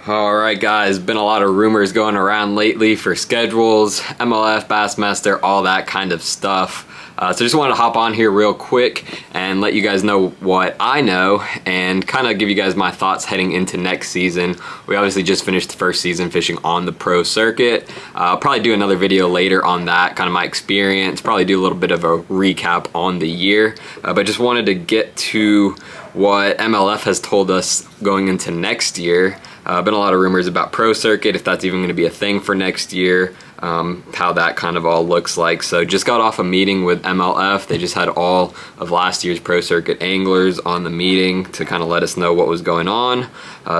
Alright guys, been a lot of rumors going around lately for schedules, MLF, Bassmaster, all that kind of stuff. So just wanted to hop on here real quick and let you guys know what I know and kind of give you guys my thoughts heading into next season. We obviously just finished the first season fishing on the pro circuit. I'll probably do another video later on that, kind of my experience, probably do a little bit of a recap on the year. But just wanted to get to what MLF has told us going into next year. Been a lot of rumors about pro circuit, if that's even going to be a thing for next year, how that kind of all looks like. So just got off a meeting with MLF. They just had all of last year's pro circuit anglers on the meeting to kind of let us know what was going on.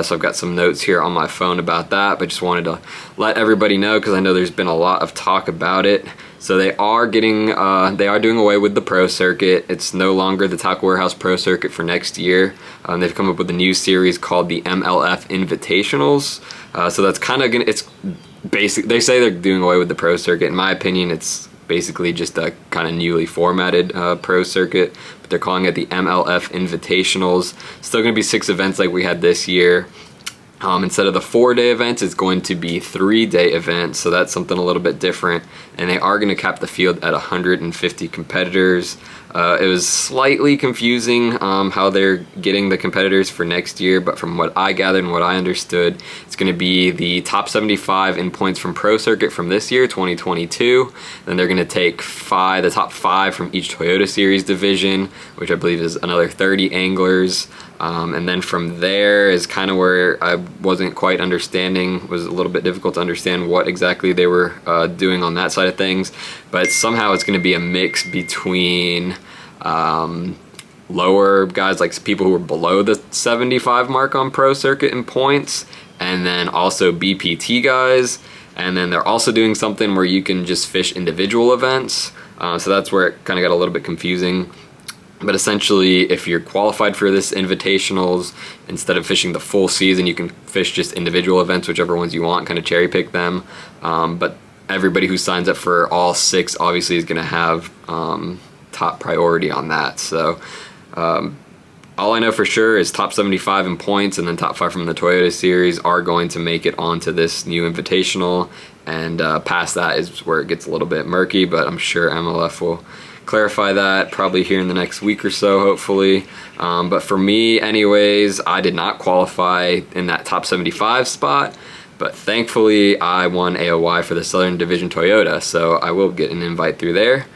So I've got some notes here on my phone about that, but just wanted to let everybody know because I know there's been a lot of talk about it. So they are doing away with the pro circuit. It's no longer the Tackle Warehouse Pro Circuit for next year. They've come up with a new series called the MLF Invitationals. So that's kind of it's basic. They say they're doing away with the pro circuit. In my opinion, it's basically just a kind of newly formatted pro circuit, but they're calling it the MLF Invitationals. Still going to be 6 events like we had this year. Instead of the 4-day events, it's going to be 3-day events, so that's something a little bit different. And they are going to cap the field at 150 competitors. It was slightly confusing how they're getting the competitors for next year, but from what I gathered and what I understood, it's going to be the top 75 in points from Pro Circuit from this year, 2022. Then they're going to take the top 5 from each Toyota Series division, which I believe is another 30 anglers. And then from there is kind of where I wasn't quite understanding, was a little bit difficult to understand what exactly they were doing on that side of things. But somehow it's going to be a mix between lower guys, like people who are below the 75 mark on Pro Circuit in points, and then also BPT guys. And then they're also doing something where you can just fish individual events. So that's where it kind of got a little bit confusing. But essentially, if you're qualified for this invitationals, instead of fishing the full season, you can fish just individual events, whichever ones you want, kind of cherry pick them. But everybody who signs up for all 6 obviously is going to have top priority on that. So all I know for sure is top 75 in points and then top 5 from the Toyota Series are going to make it onto this new invitational. And past that is where it gets a little bit murky, but I'm sure MLF will clarify that probably here in the next week or so, hopefully. But for me anyways, I did not qualify in that top 75 spot, but thankfully I won AOY for the Southern Division Toyota, so I will get an invite through there.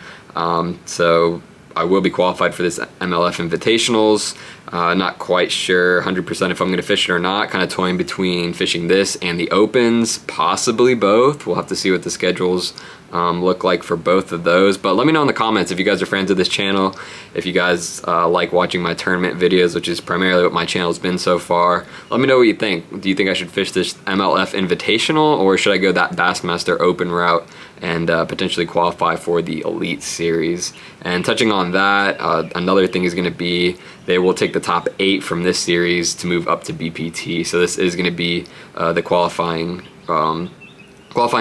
So I will be qualified for this MLF Invitationals. Not quite sure 100% if I'm going to fish it or not, kind of toying between fishing this and the Opens, possibly both. We'll have to see what the schedules look like for both of those. But let me know in the comments if you guys are fans of this channel, if you guys like watching my tournament videos, which is primarily what my channel's been so far. Let me know what you think. Do you think I should fish this MLF Invitational, or should I go that Bassmaster Open route and potentially qualify for the Elite Series? And touching on that, another thing is going to be they will take the top 8 from this series to move up to BPT. So this is going to be the qualifying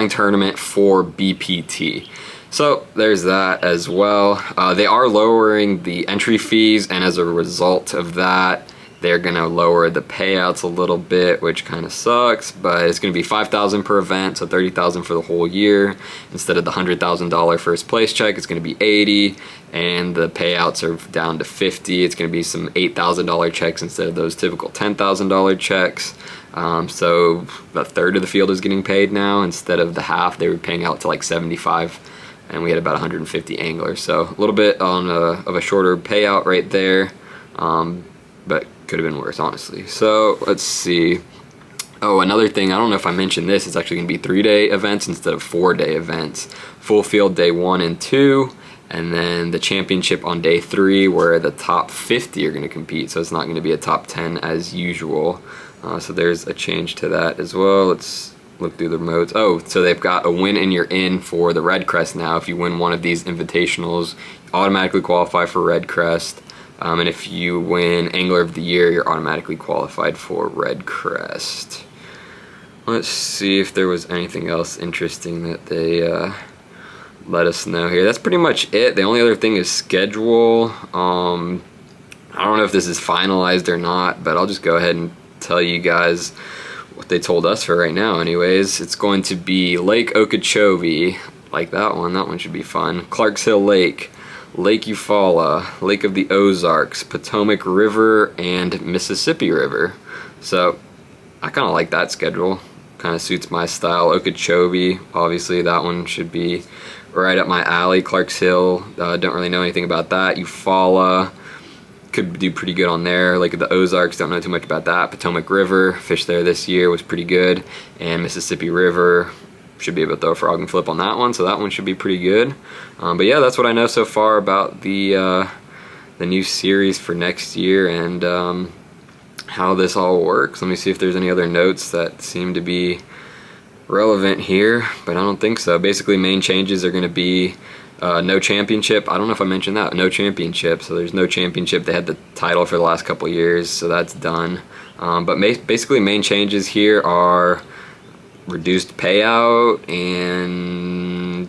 tournament for BPT. So there's that as well. They are lowering the entry fees, and as a result of that, they're going to lower the payouts a little bit, which kind of sucks, but it's going to be $5,000 per event, so $30,000 for the whole year. Instead of the $100,000 first place check, it's going to be $80,000, and the payouts are down to $50,000. It's going to be some $8,000 checks instead of those typical $10,000 checks. So a third of the field is getting paid now instead of the half. They were paying out to like 75, and we had about 150 anglers. So a little bit of a shorter payout right there, but could have been worse, honestly. So let's see. Oh, another thing, I don't know if I mentioned this, it's actually going to be 3-day events instead of 4-day events. Full field day 1 and 2, and then the championship on day 3, where the top 50 are going to compete. So it's not going to be a top 10 as usual. So there's a change to that as well. Let's look through the modes. Oh, so they've got a win and you're in for the Red Crest now. If you win one of these invitationals, you automatically qualify for Red Crest. And if you win Angler of the Year, you're automatically qualified for Red Crest. Let's see if there was anything else interesting that they let us know here. That's pretty much it. The only other thing is schedule. I don't know if this is finalized or not, but I'll just go ahead and tell you guys what they told us for right now anyways. It's going to be Lake Okeechobee, like that one should be fun. Clarks Hill Lake, Lake Eufaula, Lake of the Ozarks, Potomac River, and Mississippi River. So I kind of like that schedule, kind of suits my style. Okeechobee, obviously that one should be right up my alley. Clarks Hill, don't really know anything about that. Eufaula, could do pretty good on there. Lake of the Ozarks, don't know too much about that. Potomac River, fished there this year, was pretty good. And Mississippi River, should be able to throw a frog and flip on that one, so that one should be pretty good. But yeah, that's what I know so far about the new series for next year and how this all works. Let me see if there's any other notes that seem to be relevant here, but I don't think so. Basically, main changes are going to be no championship. I don't know if I mentioned that. No championship. So there's no championship. They had the title for the last couple years, so that's done. But basically, main changes here are reduced payout, and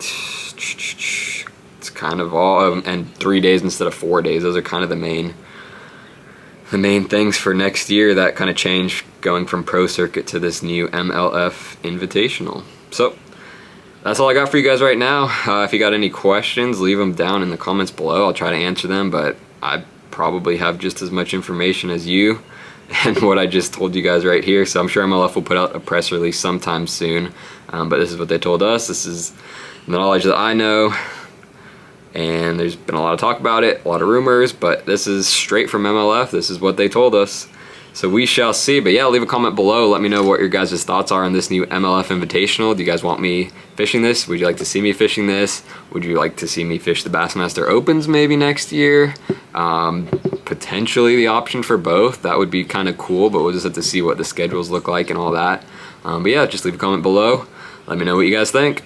it's kind of all, and 3 days instead of 4 days. Those are kind of the main things for next year that kind of change going from Pro Circuit to this new MLF Invitational. So that's all I got for you guys right now. If you got any questions, leave them down in the comments below. I'll try to answer them, but I probably have just as much information as you and what I just told you guys right here. So I'm sure MLF will put out a press release sometime soon. But this is what they told us. This is the knowledge that I know. And there's been a lot of talk about it, a lot of rumors, but this is straight from MLF. This is what they told us. So we shall see. But yeah, leave a comment below. Let me know what your guys' thoughts are on this new MLF Invitational. Do you guys want me fishing this? Would you like to see me fishing this? Would you like to see me fish the Bassmaster Opens maybe next year? Potentially the option for both. That would be kind of cool, but we'll just have to see what the schedules look like and all that. But yeah, just leave a comment below. Let me know what you guys think.